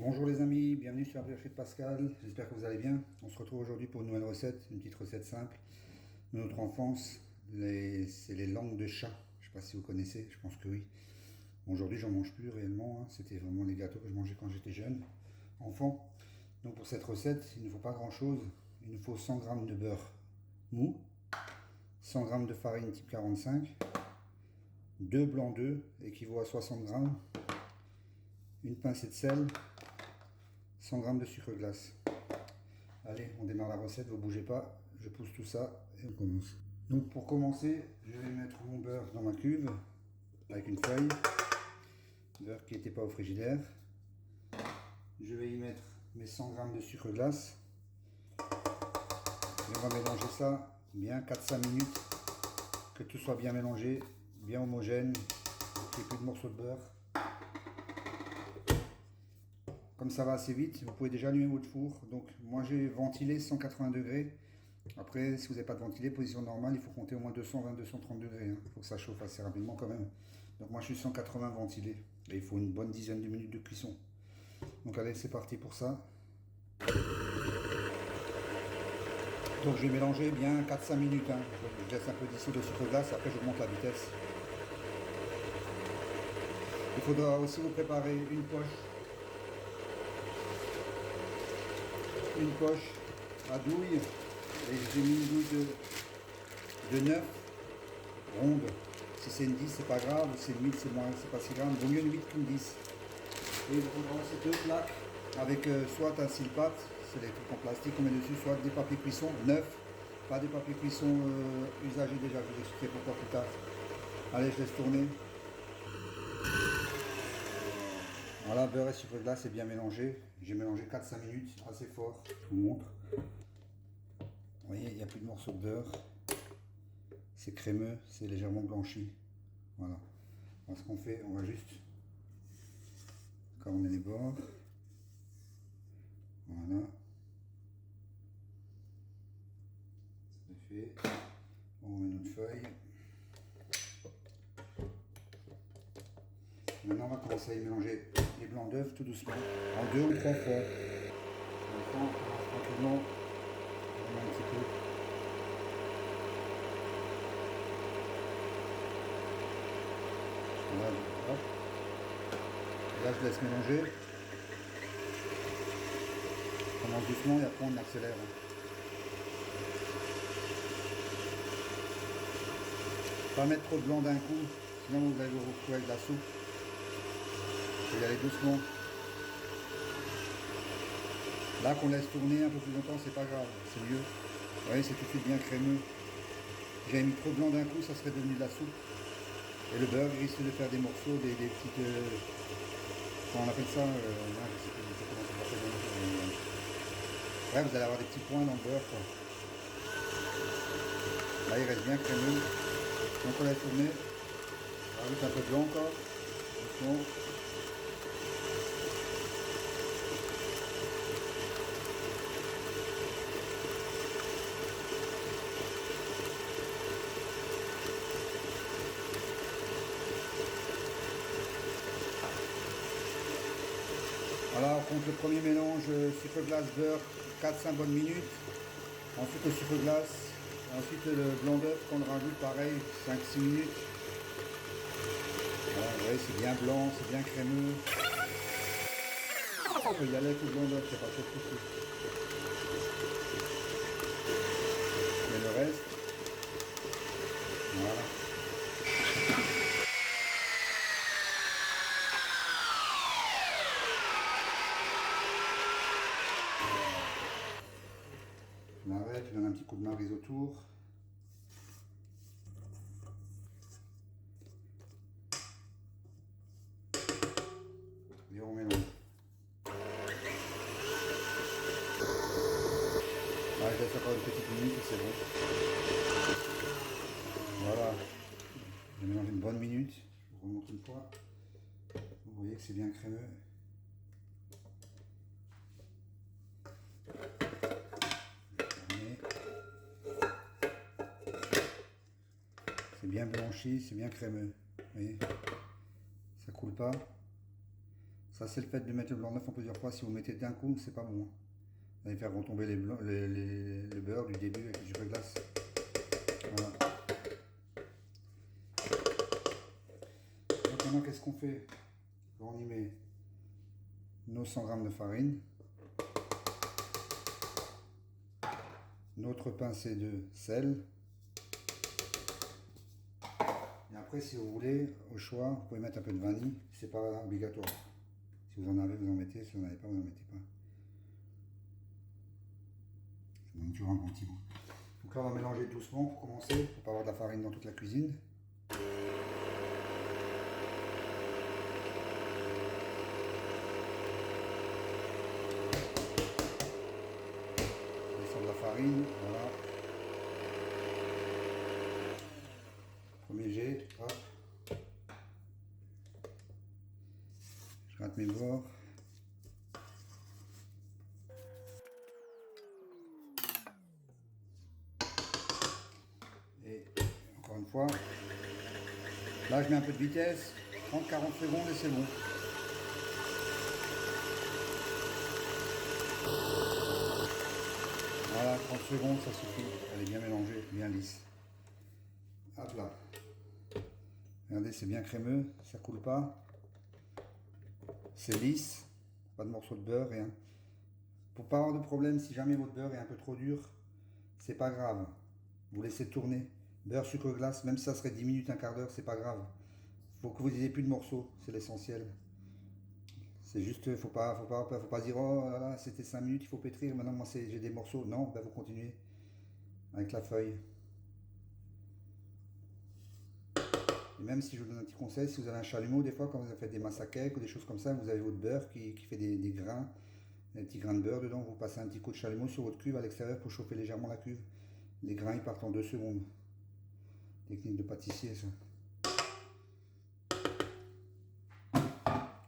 Bonjour les amis, bienvenue sur la Pêcherie de Pascal, j'espère que vous allez bien. On se retrouve aujourd'hui pour une nouvelle recette, une petite recette simple de notre enfance. C'est les langues de chat, je ne sais pas si vous connaissez, je pense que oui. Aujourd'hui j'en mange plus réellement, c'était vraiment les gâteaux que je mangeais quand j'étais jeune, enfant. Donc pour cette recette, il ne faut pas grand chose, il nous faut 100 g de beurre mou, 100 g de farine type 45, 2 blancs d'œufs équivaut à 60 g, une pincée de sel, 100 g de sucre glace. Allez, on démarre la recette, vous bougez pas, je pousse tout ça et on commence. Donc pour commencer, je vais mettre mon beurre dans ma cuve avec une feuille, beurre qui n'était pas au frigidaire. Je vais y mettre mes 100 g de sucre glace. Et on va mélanger ça bien 4-5 minutes, que tout soit bien mélangé, bien homogène, qu'il n'y ait plus de morceaux de beurre. Comme ça va assez vite, vous pouvez déjà allumer votre four. Donc moi j'ai ventilé 180 degrés. Après, si vous n'avez pas de ventilé, position normale, il faut compter au moins 220-230 degrés. Il faut que ça chauffe assez rapidement quand même. Donc moi je suis 180 ventilé. Et il faut une bonne dizaine de minutes de cuisson. Donc allez, c'est parti pour ça. Donc je vais mélanger bien 4-5 minutes. Je laisse un peu dissoudre le sucre glace, après je monte la vitesse. Il faudra aussi vous préparer une poche à douille. Et j'ai mis une douille de 9 ronde. Si c'est une 10, c'est pas grave. Si c'est une 8, c'est pas si grave. Vaut mieux une 8 qu'une 10. Et il faudra aussi 2 plaques avec soit un cile-pâte, c'est les trucs en plastique qu'on met dessus, soit des papiers cuisson neufs, pas des papiers cuisson usagés déjà. Je vais vous expliquer pourquoi plus tard. Allez, je laisse tourner. Voilà, beurre et sucre glace est bien mélangé. J'ai mélangé 4-5 minutes, assez fort. Je vous montre. Vous voyez, il n'y a plus de morceaux de beurre. C'est crémeux, c'est légèrement blanchi. Voilà. Alors, ce qu'on fait, on va juste corner les bords. Voilà. C'est fait. On met notre feuille. Maintenant, on va commencer à y mélanger les blancs d'œufs tout doucement. En 2 ou 3 fois. On prend tranquillement. On met un petit peu. Voilà, hop. Et là, je laisse mélanger. On commence doucement et après on accélère. Pas mettre trop de blanc d'un coup, sinon vous allez vous retrouver avec de la soupe. Il faut y aller doucement. Là qu'on laisse tourner un peu plus longtemps, c'est pas grave, c'est mieux. Vous voyez, c'est tout de suite bien crémeux. J'avais mis trop de blanc d'un coup, ça serait devenu de la soupe. Et le beurre il risque de faire des morceaux, des petites... comment on appelle ça je sais plus comment ça s'appelle. Ouais, vous allez avoir des petits points dans le beurre, quoi. Là, il reste bien crémeux. Donc on laisse tourner. On rajoute un peu de blanc encore. Doucement. Voilà, on compte le premier mélange sucre glace beurre 4-5 bonnes minutes. Ensuite le sucre glace. Ensuite le blanc d'œuf qu'on rajoute pareil 5-6 minutes. Voilà, vous voyez, c'est bien blanc, c'est bien crémeux. On peut y aller avec le blanc d'œuf, c'est pas trop de soucis. Et le reste, voilà. Je m'arrête, je donne un petit coup de maryse autour. Et on mélange. Là, je laisse encore une petite minute et c'est bon. Voilà. Je mélange une bonne minute. Je vous remonte une fois. Vous voyez que c'est bien crémeux. C'est bien blanchi, c'est bien crémeux. Vous voyez, ça coule pas. Ça, c'est le fait de mettre le blanc d'œuf en plusieurs fois. Si vous mettez d'un coup, c'est pas bon. Vous allez faire retomber le beurre du début avec le sucre glace. Voilà. Donc maintenant, qu'est-ce qu'on fait? On y met nos 100 g de farine, notre pincée de sel. Et après, si vous voulez, au choix, vous pouvez mettre un peu de vanille. C'est pas obligatoire. Si vous en avez, vous en mettez. Si vous n'en avez pas, vous n'en mettez pas. Ça donne toujours un bon petit goût. Donc là, on va mélanger doucement pour commencer, pour pas avoir de la farine dans toute la cuisine. De la farine, voilà. Premier jet, hop. Je gratte mes bords. Et encore une fois, là je mets un peu de vitesse, 30-40 secondes et c'est bon. Voilà, 30 secondes, ça suffit. Elle est bien mélangée, bien lisse. Hop là. Regardez, c'est bien crémeux, ça coule pas. C'est lisse, pas de morceaux de beurre, rien. Pour pas avoir de problème, si jamais votre beurre est un peu trop dur, c'est pas grave. Vous laissez tourner. Beurre, sucre glace, même si ça serait 10 minutes, un quart d'heure, c'est pas grave. Faut que vous n'ayez plus de morceaux, c'est l'essentiel. C'est juste, faut pas dire oh là là, c'était 5 minutes, il faut pétrir, maintenant moi j'ai des morceaux. Non, ben vous continuez avec la feuille. Et même si je vous donne un petit conseil, si vous avez un chalumeau, des fois quand vous faites des masses à cake ou des choses comme ça, vous avez votre beurre qui fait des grains, des petits grains de beurre dedans, vous passez un petit coup de chalumeau sur votre cuve à l'extérieur pour chauffer légèrement la cuve. Les grains ils partent en 2 secondes. Technique de pâtissier ça.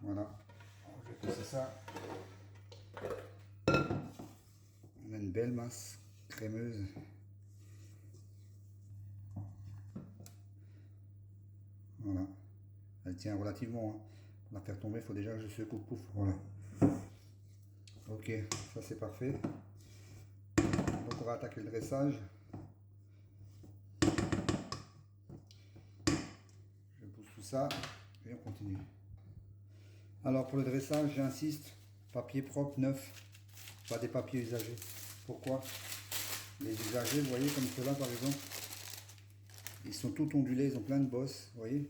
Voilà. Alors, je vais passer ça. On a une belle masse crémeuse. Voilà. Elle tient relativement. Hein. Pour la faire tomber, il faut déjà que je secoue. Pouf. Voilà. Ok, ça c'est parfait. Donc on va attaquer le dressage. Je pousse tout ça et on continue. Alors pour le dressage, j'insiste, papier propre, neuf, pas des papiers usagés. Pourquoi? Les usagés, vous voyez, comme ceux-là par exemple, ils sont tout ondulés, ils ont plein de bosses, vous voyez.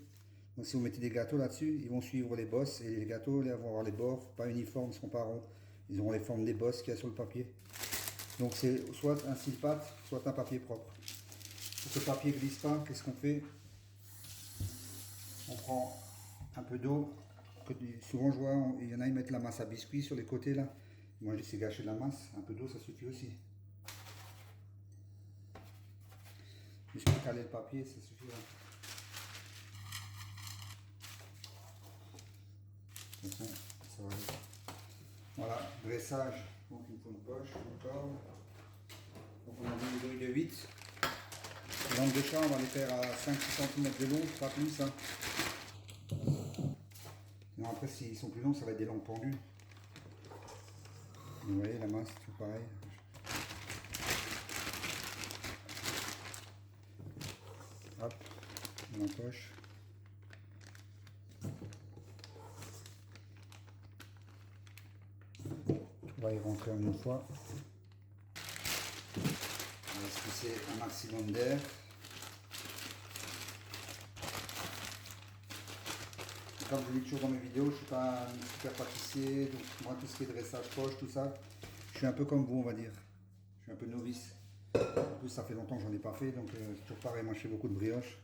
Donc si vous mettez des gâteaux là-dessus, ils vont suivre les bosses et les gâteaux, ils vont avoir les bords pas uniformes, ils ne seront pas ronds. Ils auront les formes des bosses qu'il y a sur le papier. Donc c'est soit un style pâte, soit un papier propre. Pour que le papier ne glisse pas, qu'est-ce qu'on fait? On prend un peu d'eau. Souvent je vois, il y en a ils mettent la masse à biscuit sur les côtés là. Moi je dis c'est gâcher de la masse, un peu d'eau ça suffit aussi. Juste pour caler le papier, ça suffira. Ça va aller. Voilà, dressage, donc il me faut une poche, une corde. Donc on a mis une grille de 8. Les lampes de chat, on va les faire à 5-6 cm de long, pas plus. Hein. Sinon après s'ils sont plus longs, ça va être des lampes pendues. Vous voyez la masse, tout pareil. Hop, dans la poche. On va y rentrer en une fois. On va se pousser un maximum d'air. Comme je le dis toujours dans mes vidéos, je ne suis pas un super pâtissier, donc moi tout ce qui est dressage poche, tout ça, je suis un peu comme vous on va dire. Je suis un peu novice. En plus ça fait longtemps que j'en ai pas fait, donc c'est toujours pareil, moi je fais beaucoup de brioche.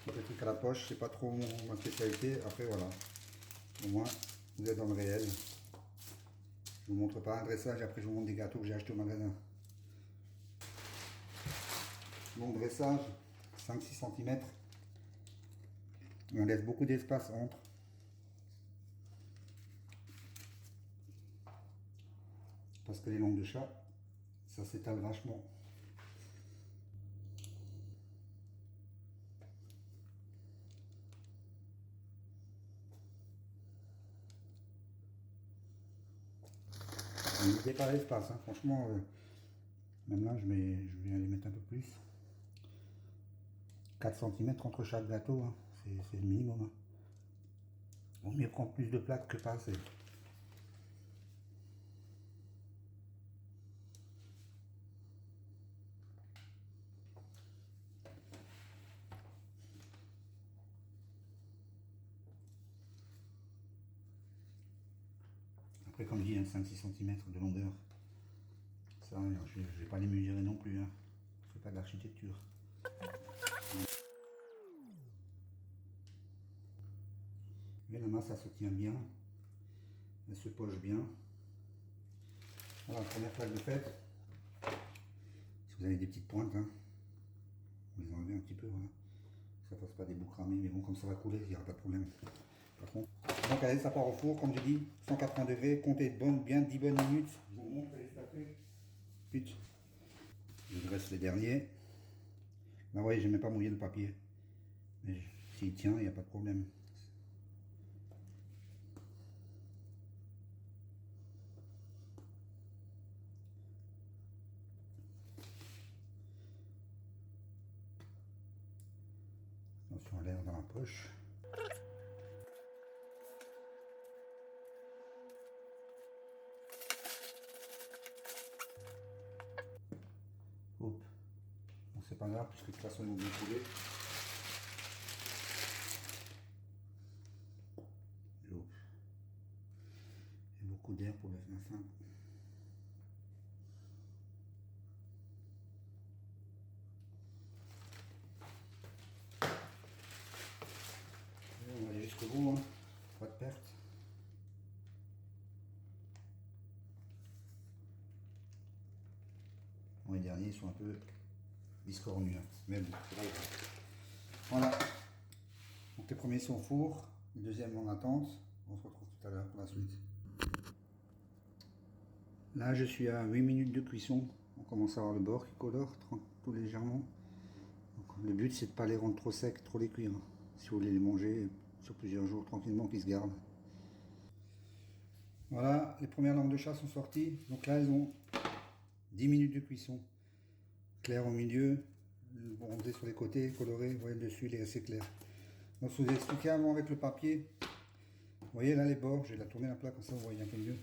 Les trucs à la poche, c'est pas trop ma spécialité. Après voilà, au moins vous êtes dans le réel. Je vous montre pas un dressage, après je vous montre des gâteaux que j'ai achetés au magasin. Long dressage, 5-6 cm. On laisse beaucoup d'espace entre. Parce que les langues de chat, ça s'étale vachement. mettez pas l'espace, hein. Franchement, même là je vais aller mettre un peu plus. 4 cm entre chaque gâteau, hein. C'est le minimum. Hein. Vaut mieux prendre plus de plaques que pas assez. Après, comme je dis, 5-6 cm de longueur. Ça, je ne vais pas les mesurer non plus. Hein. Je fais pas de l'architecture. Mais la masse, ça se tient bien. Elle se poche bien. Voilà, première plaque de fête. Si vous avez des petites pointes, hein, vous les enlevez un petit peu. Voilà. Ça ne fasse pas des bouts cramés, mais bon, comme ça va couler, il n'y aura pas de problème. Par contre. Donc allez, ça part au four, comme je dis, 180 degrés, comptez bien 10 bonnes minutes. Je vous montre les statues. Putain. Je dresse les derniers. Là, vous voyez, je n'ai même pas mouillé le papier. Mais s'il tient, il n'y a pas de problème. Attention à l'air dans la poche. Hop. Bon, c'est pas grave, puisque de toute façon, ils vont bien couler. Il y a beaucoup d'air pour la fin. On va aller jusqu'au bout, hein. Pas de perte. Bon, les derniers sont un peu discornus, hein. Mais bon, c'est pas grave. Voilà. Donc les premiers sont au four, le deuxième en attente. On se retrouve tout à l'heure pour la suite. Là, je suis à 8 minutes de cuisson. On commence à avoir le bord qui colore tout légèrement. Donc, le but, c'est de ne pas les rendre trop secs, trop les cuire. Si vous voulez les manger sur plusieurs jours tranquillement, qu'ils se gardent. Voilà, les premières langues de chat sont sorties. Donc là, elles ont 10 minutes de cuisson. Clair au milieu, bronzé sur les côtés, coloré. Vous voyez, le dessus, il est assez clair. Donc, je vous ai expliqué avant avec le papier. Vous voyez là les bords, je vais la tourner la plaque comme ça, vous voyez un peu mieux.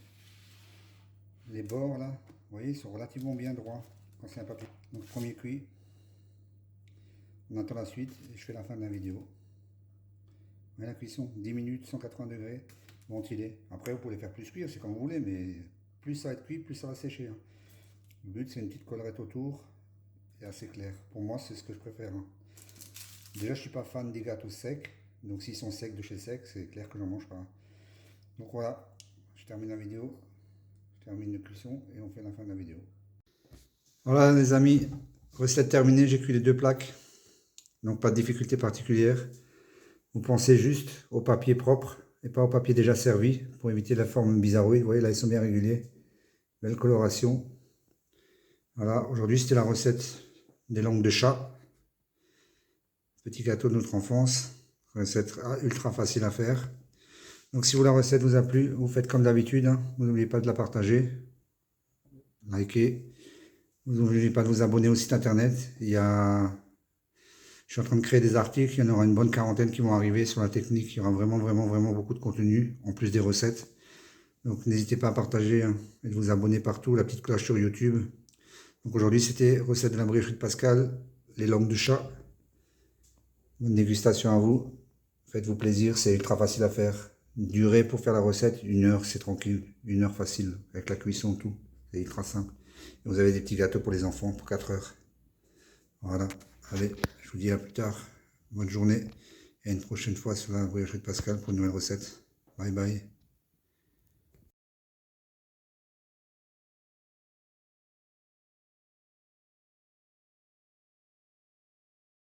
Les bords là, vous voyez, ils sont relativement bien droits quand c'est un papier. Donc premier cuit. On attend la suite et je fais la fin de la vidéo. Vous voyez la cuisson, 10 minutes, 180 degrés, ventilé. Après vous pouvez les faire plus cuire, c'est comme vous voulez, mais plus ça va être cuit, plus ça va sécher. Hein. Le but c'est une petite collerette autour et assez clair. Pour moi c'est ce que je préfère. Hein. Déjà je suis pas fan des gâteaux secs, donc s'ils sont secs de chez sec, c'est clair que j'en mange pas. Donc voilà, je termine la vidéo. Termine de cuisson et on fait la fin de la vidéo. Voilà les amis, recette terminée, j'ai cuit les deux plaques. Donc pas de difficulté particulière. Vous pensez juste au papier propre et pas au papier déjà servi pour éviter la forme bizarroïde. Vous voyez là ils sont bien réguliers. Belle coloration. Voilà, aujourd'hui c'était la recette des langues de chat. Petit gâteau de notre enfance. Recette ultra facile à faire. Donc si la recette vous a plu, vous faites comme d'habitude, hein. Vous n'oubliez pas de la partager, likez, vous n'oubliez pas de vous abonner au site internet. Je suis en train de créer des articles, il y en aura une bonne quarantaine qui vont arriver sur la technique, il y aura vraiment beaucoup de contenu, en plus des recettes. Donc n'hésitez pas à partager, hein, et de vous abonner partout, la petite cloche sur YouTube. Donc aujourd'hui c'était recette de la briocherie de Pascal, les langues de chat. Bonne dégustation à vous, faites-vous plaisir, c'est ultra facile à faire. Durée pour faire la recette, 1 heure, c'est tranquille, 1 heure facile, avec la cuisson, tout, c'est ultra simple. Et vous avez des petits gâteaux pour les enfants pour 4 heures. Voilà, allez, je vous dis à plus tard, bonne journée, et à une prochaine fois sur la briocherie de Pascal pour une nouvelle recette. Bye bye.